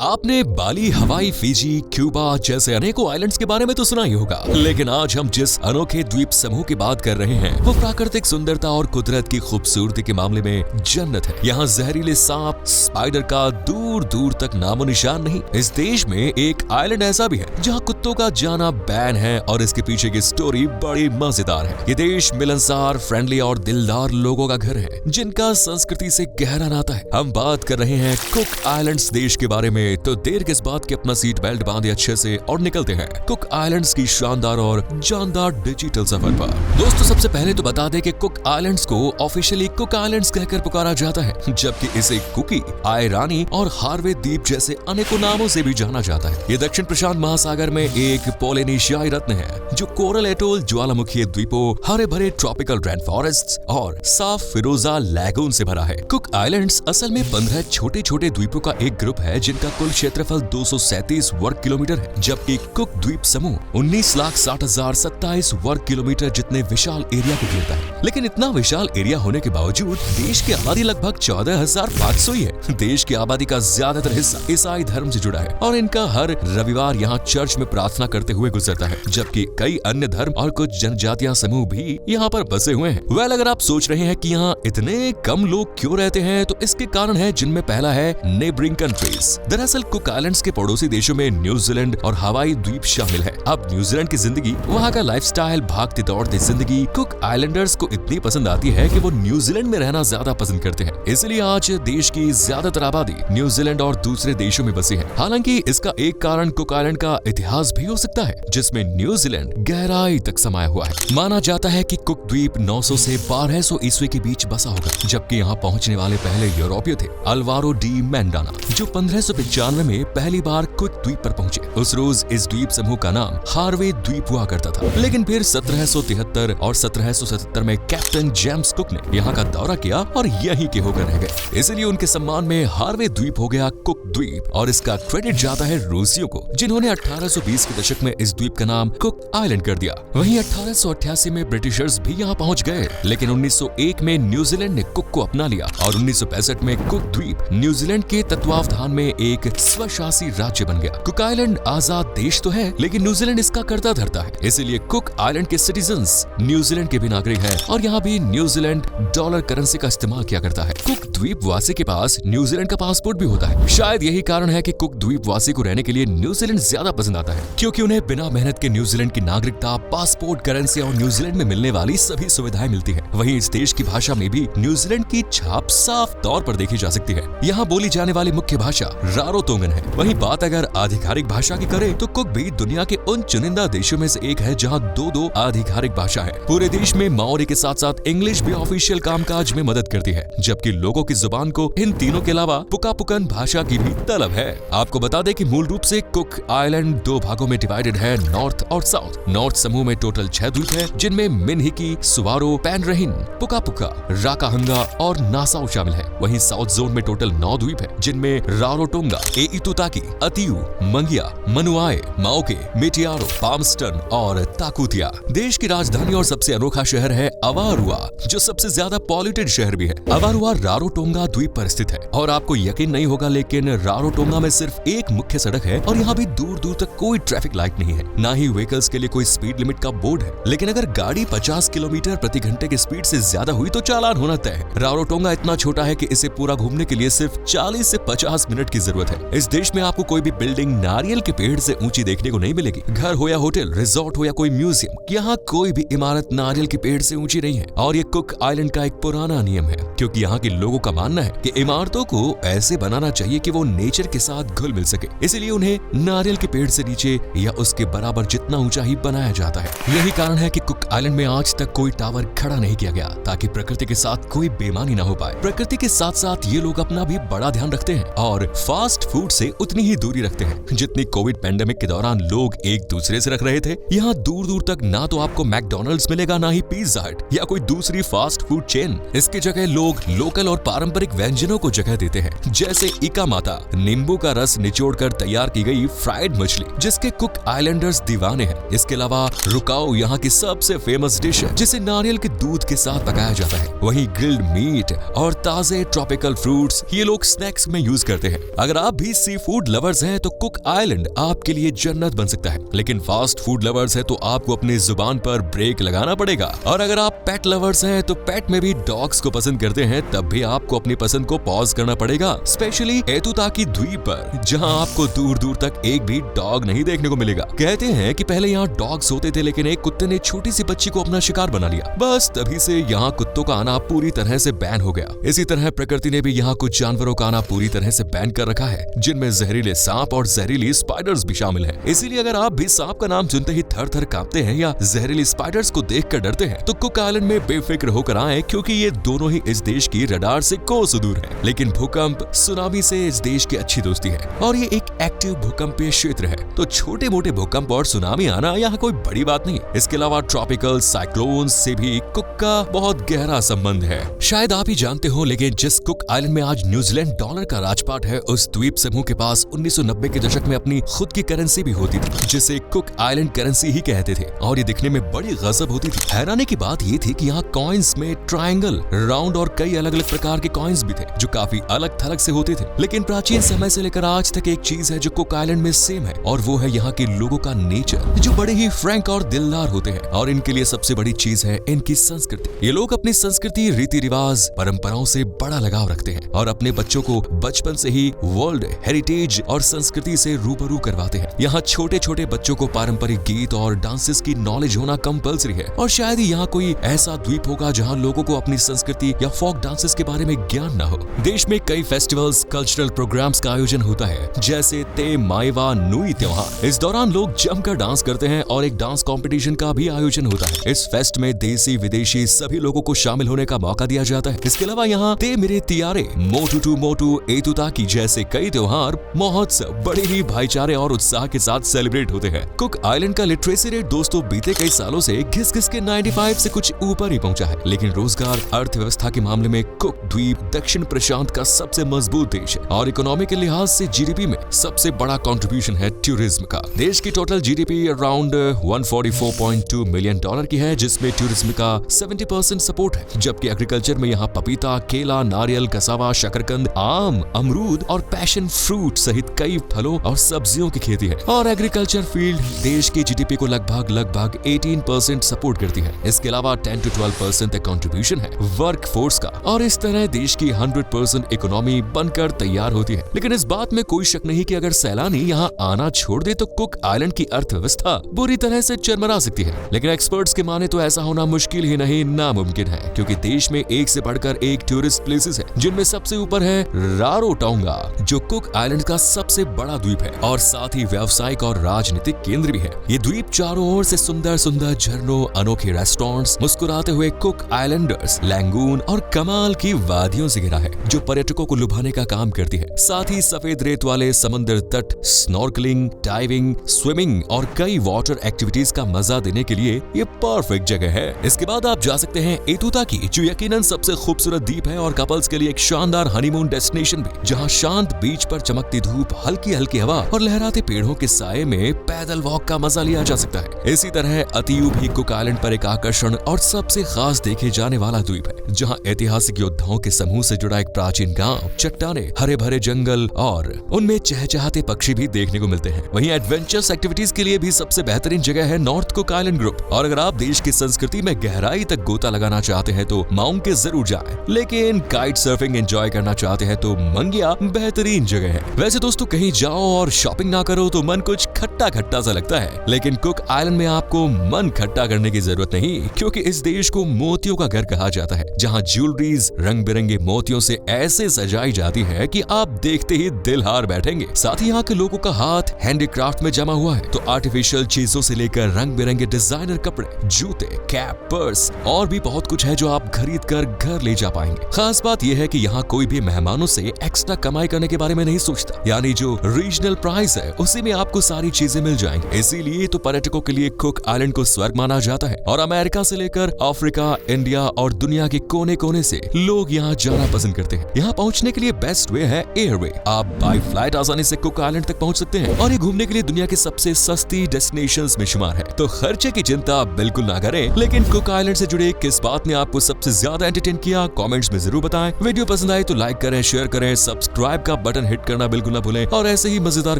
आपने बाली, हवाई, Fiji, Cuba जैसे अनेकों आइलैंड्स के बारे में तो सुना ही होगा, लेकिन आज हम जिस अनोखे द्वीप समूह की बात कर रहे हैं वो प्राकृतिक सुंदरता और कुदरत की खूबसूरती के मामले में जन्नत है। यहाँ जहरीले सांप, स्पाइडर का दूर दूर तक नामो निशान नहीं। इस देश में एक आइलैंड ऐसा भी है जहाँ कुत्तों का जाना बैन है और इसके पीछे की स्टोरी बड़ी मजेदार है। ये देश मिलनसार, फ्रेंडली और दिलदार लोगों का घर है जिनका संस्कृति से गहरा नाता है। हम बात कर रहे हैं कुक आइलैंड्स देश के बारे में, तो देर किस बात की अपना सीट बेल्ट बांधे अच्छे से और निकलते हैं कुक आइलैंड्स की शानदार और जानदार डिजिटल सफर पर। दोस्तों, सबसे पहले तो बता दें कि कुक आइलैंड्स को ऑफिशियली कुक आइलैंड्स कहकर पुकारा जाता है, जबकि इसे कुकी, आयरानी और हार्वे द्वीप जैसे अनेकों नामों से भी जाना जाता है। ये दक्षिण प्रशांत महासागर में एक पोलिनेशियाई रत्न है जो कोरल एटोल, ज्वालामुखी द्वीपों, हरे भरे ट्रॉपिकल रेन फॉरेस्ट और साफ फिरोजा लैगून से भरा है। कुक आइलैंड्स असल में 15 छोटे छोटे द्वीपों का एक ग्रुप है जिनका कुल क्षेत्रफल 237 वर्ग किलोमीटर है, जबकि कुक द्वीप समूह 19,60,027 वर्ग किलोमीटर जितने विशाल एरिया को घेरता है। लेकिन इतना विशाल एरिया होने के बावजूद देश की आबादी लगभग 14,500 ही है। देश की आबादी का ज्यादातर हिस्सा ईसाई धर्म से जुड़ा है और इनका हर रविवार यहाँ चर्च में प्रार्थना करते हुए गुजरता है, जबकि कई अन्य धर्म और कुछ जनजातियां समूह भी यहाँ पर बसे हुए हैं। वेल, अगर आप सोच रहे हैं कि यहाँ इतने कम लोग क्यों रहते हैं, तो इसके कारण है जिनमें पहला है नेबरिंग कंट्रीज। दरअसल कुक आइलैंड्स के पड़ोसी देशों में न्यूजीलैंड और हवाई द्वीप शामिल है। अब न्यूजीलैंड की जिंदगी, वहाँ का लाइफस्टाइल, भागती दौड़ती जिंदगी कुक आइलैंडर्स को इतनी पसंद आती है कि वो न्यूजीलैंड में रहना ज्यादा पसंद करते हैं। इसलिए आज देश की ज्यादातर आबादी न्यूजीलैंड और दूसरे देशों में बसी है। हालांकि इसका एक कारण कुक आइलैंड का इतिहास भी हो सकता है, जिसमें न्यूजीलैंड गहराई तक समाया हुआ है। माना जाता है कि कुक द्वीप 900 से 1200 ईस्वी के बीच बसा होगा, जबकि यहाँ पहुँचने वाले पहले यूरोपीय थे अल्वारो डी मेंडाना, जो 1595 में पहली बार कुक द्वीप पर पहुंचे। उस रोज इस द्वीप समूह का नाम हार्वे द्वीप हुआ करता था, लेकिन फिर 1773 और 1777 में कैप्टन जेम्स कुक ने यहाँ का दौरा किया और यहीं के होकर रह गए। इसलिए उनके सम्मान में हार्वे द्वीप हो गया कुक द्वीप, और इसका क्रेडिट जाता है रूसियों को, जिन्होंने 1820 के दशक में इस द्वीप का नाम कुक आइलैंड कर दिया। वहीं 1888 में ब्रिटिशर्स भी यहाँ पहुँच गए, लेकिन 1901 में न्यूजीलैंड ने कुक को अपना लिया और 1965 में कुक द्वीप न्यूजीलैंड के तत्वावधान में एक स्वशासी राज्य बन गया। कुक आइलैंड आजाद देश तो है, लेकिन न्यूजीलैंड इसका करता धरता है। इसीलिए कुक आइलैंड के सिटीजन्स न्यूजीलैंड के भी नागरिक हैं और यहाँ भी न्यूजीलैंड डॉलर करेंसी का इस्तेमाल किया करता है। कुक द्वीप वासी के पास न्यूजीलैंड का पासपोर्ट भी होता है। शायद यही कारण है कि कुक द्वीप वासी को रहने के लिए न्यूजीलैंड ज्यादा पसंद आता है, क्योंकि उन्हें बिना मेहनत के न्यूजीलैंड की नागरिकता, पासपोर्ट, करेंसी और न्यूजीलैंड में मिलने वाली सभी सुविधाएं मिलती है। वहीं इस देश की भाषा में भी न्यूजीलैंड की छाप साफ तौर पर देखी जा सकती है। यहाँ बोली जाने वाली मुख्य भाषा रारोतोंगन है। वहीं बात अगर आधिकारिक भाषा की करें तो कुक भी दुनिया के उन चुनिंदा देशों में से एक है जहां दो आधिकारिक भाषा है। पूरे देश में माओरी के साथ साथ इंग्लिश भी ऑफिशियल कामकाज में मदद करती है, जबकि लोगों की जुबान को इन तीनों के अलावा पुकापुकन भाषा की भी तलब है। आपको बता दें कि मूल रूप से कुक आइलैंड 2 भागों में डिवाइडेड है, नॉर्थ और साउथ। नॉर्थ समूह में टोटल 6 द्वीप है, जिनमें मिनहिकी, सुवारो, पैनरहिन, पुकापुका, राकाहंगा और नासाउ शामिल है। वहीं साउथ जोन में टोटल 9 द्वीप है, जिनमें रारोटोंगा, एइतुताकी, अतियु, मंगिया, मनुआए, माओके, मेटियारो, पामस्टन और ताकुतिया। देश की राजधानी और सबसे अनोखा शहर है अवारुआ, जो सबसे ज्यादा पॉल्यूटेड शहर भी है। अवारुआ रारोटोंगा द्वीप पर स्थित है और आपको यकीन नहीं होगा, लेकिन रारोटोंगा में सिर्फ एक मुख्य सड़क है और यहाँ भी दूर दूर तक कोई ट्रैफिक लाइट नहीं है, ना ही व्हीकल्स के लिए कोई स्पीड लिमिट का बोर्ड है। लेकिन अगर गाड़ी 50 किलोमीटर प्रति घंटे की स्पीड से ज्यादा हुई तो चालान होना तय है। रारोटोंगा इतना छोटा है कि इसे पूरा घूमने के लिए सिर्फ 40 से 50 मिनट की जरूरत है। इस देश में आपको कोई भी बिल्डिंग नारियल के पेड़ से ऊंची देखने को नहीं मिलेगी। घर हो या होटल, रिजॉर्ट हो या कोई म्यूजियम, यहाँ कोई भी इमारत नारियल के पेड़ से ऊंची नहीं है। और ये कुक आइलैंड का एक पुराना नियम है, क्योंकि यहाँ के लोगों का मानना है कि इमारतों को ऐसे बनाना चाहिए कि वो नेचर के साथ घुल मिल सके। इसलिए उन्हें नारियल के पेड़ से नीचे या उसके बराबर जितना ऊंचा ही बनाया जाता है। यही कारण है कि कुक आइलैंड में आज तक कोई टावर खड़ा नहीं किया गया, ताकि प्रकृति के साथ कोई बेईमानी ना हो पाए। प्रकृति के साथ साथ ये लोग अपना भी बड़ा ध्यान रखते हैं और फास्ट फूड से उतनी ही दूरी रखते हैं जितनी कोविड पैंडेमिक के दौरान लोग एक दूसरे से रख रहे थे। यहाँ दूर दूर तक ना तो आपको मैकडॉनल्ड्स मिलेगा, ना ही पिज्जा हट या कोई दूसरी फास्ट फूड चेन। इसकी जगह लोग लोकल और पारंपरिक व्यंजनों को जगह देते हैं, जैसे इका माता, नींबू का रस निचोड़कर तैयार की गई फ्राइड मछली, जिसके कुक आइलैंडर्स दीवाने हैं। इसके अलावा रुकाओ यहाँ की सबसे फेमस डिश है, जिसे नारियल के दूध के साथ पकाया जाता है। वहीं ग्रिल्ड मीट और ताजे ट्रॉपिकल फ्रूट्स ये लोग स्नैक्स में यूज करते हैं। अगर आप आप भी सी फूड लवर्स हैं तो कुक आइलैंड आपके लिए जन्नत बन सकता है, लेकिन फास्ट फूड लवर्स हैं तो आपको अपनी जुबान पर ब्रेक लगाना पड़ेगा। और अगर आप पेट लवर्स हैं तो पेट में भी डॉग्स को पसंद करते हैं तब भी आपको अपनी पसंद को पॉज करना पड़ेगा, स्पेशली एतुताकी द्वीप पर, जहां आपको दूर दूर तक एक भी डॉग नहीं देखने को मिलेगा। कहते हैं कि पहले यहाँ डॉग्स होते थे, लेकिन एक कुत्ते ने छोटी सी बच्ची को अपना शिकार बना लिया। बस तभी से यहाँ कुत्तों का आना पूरी तरह से बैन हो गया। इसी तरह प्रकृति ने भी यहाँ कुछ जानवरों का आना पूरी तरह से बैन कर रखा है, जिनमें जहरीले सांप और जहरीली स्पाइडर्स भी शामिल हैं। इसीलिए अगर आप भी सांप का नाम सुनते ही थर थर कांपते हैं या जहरीली स्पाइडर्स को देखकर डरते हैं तो कुक आइलैंड में बेफिक्र होकर आए, क्योंकि ये दोनों ही इस देश की रडार से कोसों दूर है। लेकिन भूकंप सुनामी से इस देश की अच्छी दोस्ती है और ये एक एक्टिव भूकंपीय क्षेत्र है, तो छोटे मोटे भूकंप और सुनामी आना यहाँ कोई बड़ी बात नहीं। इसके अलावा ट्रॉपिकल साइक्लोन से भी कुक का बहुत गहरा संबंध है। शायद आप ही जानते हो, लेकिन जिस कुक आइलैंड में आज न्यूजीलैंड डॉलर का राजपाट है, उस द्वीप समूह के पास 1990 के दशक में अपनी खुद की करेंसी भी होती थी, जिसे कुक आइलैंड करेंसी ही कहते थे, और ये दिखने में बड़ी गजब होती थी। हैरानी की बात ये थी कि यहाँ कॉइन्स में ट्रायंगल, राउंड और कई अलग अलग प्रकार के कॉइन्स भी थे, जो काफी अलग थलग से होते थे। लेकिन प्राचीन समय से लेकर आज तक एक चीज है जो कुक आइलैंड में सेम है, और वो है यहाँ के लोगों का नेचर, जो बड़े ही फ्रैंक और दिलदार होते हैं। और इनके लिए सबसे बड़ी चीज है इनकी संस्कृति। ये लोग अपनी संस्कृति, रीति रिवाज, परंपराओं से बड़ा लगाव रखते हैं और अपने बच्चों को बचपन से ही वर्ल्ड हेरिटेज और संस्कृति से रूबरू करवाते हैं। यहाँ छोटे छोटे बच्चों को पारंपरिक गीत और डांसेस की नॉलेज होना कंपल्सरी है, और शायद ही यहाँ कोई ऐसा द्वीप होगा जहाँ लोगों को अपनी संस्कृति या फोक डांसेस के बारे में ज्ञान न हो। देश में कई फेस्टिवल्स, कल्चरल प्रोग्राम्स का आयोजन होता है, जैसे ते माइवा नुई त्योहार। इस दौरान लोग जमकर डांस करते हैं और एक डांस कंपटीशन का भी आयोजन होता है। इस फेस्ट में देसी विदेशी सभी लोगों को शामिल होने का मौका दिया जाता है। इसके अलावा यहाँ ते मेरे तियारे, मोटू टू मोटू, एतुताकी जैसे कई त्योहार, महोत्सव बड़े ही भाईचारे और उत्साह के साथ सेलिब्रेट होते हैं। कुक आइलैंड का लिटरेसी रेट दोस्तों बीते कई सालों से घिस-घिस के 95 से कुछ ऊपर ही पहुंचा है, लेकिन रोजगार, अर्थव्यवस्था के मामले में कुक द्वीप दक्षिण प्रशांत का सबसे मजबूत देश है, और इकोनॉमी के लिहाज से जीडीपी में सबसे बड़ा कंट्रीब्यूशन है टूरिज्म का। देश की टोटल जीडीपी अराउंड $144.2 मिलियन की है, जिसमें टूरिज्म का 70% सपोर्ट है, जबकि एग्रीकल्चर में यहाँ पपीता, केला, नारियल, कसावा, शकरकंद, आम, अमरूद और पैशन फ्रूट सहित कई फलों और सब्जियों की खेती है। और एग्रीकल्चर फील्ड देश की जीडीपी को लगभग 18% सपोर्ट करती है। इसके अलावा 10 to 12% कंट्रीब्यूशन है वर्क फोर्स का, और इस तरह देश की 100% इकोनॉमी बनकर तैयार होती है। लेकिन इस बात में कोई शक नहीं कि अगर सैलानी यहाँ आना छोड़ दे तो कुक आइलैंड की अर्थव्यवस्था बुरी तरह से चरमरा सकती है। लेकिन एक्सपर्ट्स के माने तो ऐसा होना मुश्किल ही नहीं, नामुमकिन है, क्योंकि देश में एक से बढ़कर एक टूरिस्ट प्लेसेस है, जिनमें सबसे ऊपर है रारोटोंगा, जो कुक आइलैंड का सबसे बड़ा द्वीप है और साथ ही व्यावसायिक और राजनीतिक केंद्र भी है। ये द्वीप चारों ओर से सुंदर सुंदर झरनों, अनोखे रेस्टोरेंट्स, मुस्कुराते हुए कुक आइलैंडर्स, लैंगून और कमाल की वादियों से घिरा है, जो पर्यटकों को लुभाने का काम करती है। साथ ही सफेद रेत वाले समंदर तट, स्नॉर्कलिंग, डाइविंग, स्विमिंग और कई वाटर एक्टिविटीज का मजा देने के लिए ये परफेक्ट जगह है। इसके बाद आप जा सकते हैं एतुताकी, जो यकीनन सबसे खूबसूरत द्वीप है और कपल्स के लिए एक शानदार हनीमून डेस्टिनेशन भी, जहां शांत बीच पर चमकती धूप, हल्की हल्की हवा और लहराते पेड़ों के साये में पैदल वॉक का मजा लिया जा सकता है। इसी तरह अतियू भी कुक आइलैंड पर एक आकर्षण और सबसे खास देखे जाने वाला द्वीप है, जहां ऐतिहासिक योद्धाओं के समूह से जुड़ा एक प्राचीन गांव, चट्टाने, हरे भरे जंगल और उनमें चहचहाते पक्षी भी देखने को मिलते हैं। वहीं एडवेंचरस एक्टिविटीज के लिए भी सबसे बेहतरीन जगह है नॉर्थ कुक आइलैंड ग्रुप। और अगर आप देश की संस्कृति में गहराई तक गोता लगाना चाहते हैं तो माउंट के जरूर जाएं, लेकिन काइट सर्फिंग एंजॉय करना चाहते हैं तो मंगिया बेहतरीन जगह है। वैसे दोस्तों, कहीं जाओ और शॉपिंग ना करो तो मन कुछ खट्टा खट्टा सा लगता है, लेकिन कुक आइलैंड में आपको मन खट्टा करने की जरूरत नहीं, क्योंकि इस देश को मोतियों का घर कहा जाता है, जहां ज्वेलरीज रंग बिरंगे मोतियों से ऐसे सजाई जाती है कि आप देखते ही दिल हार बैठेंगे। साथ ही यहाँ के लोगों का हाथ हैंडीक्राफ्ट में जमा हुआ है, तो आर्टिफिशियल चीजों से लेकर रंग बिरंगे डिजाइनर कपड़े, जूते, कैप, पर्स और भी बहुत कुछ है जो आप खरीद कर घर ले जा पाएंगे। खास बात यह है कि यहाँ कोई भी मेहमानों से एक्स्ट्रा कमाई करने के बारे में नहीं सोचता, यानी जो रीजनल प्राइस है उसी में आपको सारी चीजें मिल जाएंगी। इसीलिए तो पर्यटकों के लिए कुक आइलैंड को स्वर्ग माना जाता है और अमेरिका से लेकर अफ्रीका, इंडिया और दुनिया के कोने कोने से लोग यहाँ जाना पसंद करते हैं। यहाँ पहुँचने के लिए बेस्ट वे है एयरवे। आप बाय फ्लाइट आसानी से कुक आइलैंड तक पहुँच सकते हैं और ये घूमने के लिए दुनिया की सबसे सस्ती डेस्टिनेशंस में शुमार है। तो खर्चे की चिंता बिल्कुल ना करें। लेकिन कुक आइलैंड से जुड़े किस बात ने आपको सबसे ज्यादा एंटरटेन किया, कमेंट्स में जरूर बताएं। वीडियो पसंद आए तो लाइक करें, शेयर करें, सब्सक्राइब का बटन हिट करना बिल्कुल ना भूलें और ऐसे ही मजेदार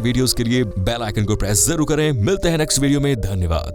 वीडियोस के लिए बेल आइकन को प्रेस जरूर करें। मिलते हैं नेक्स्ट वीडियो में। धन्यवाद।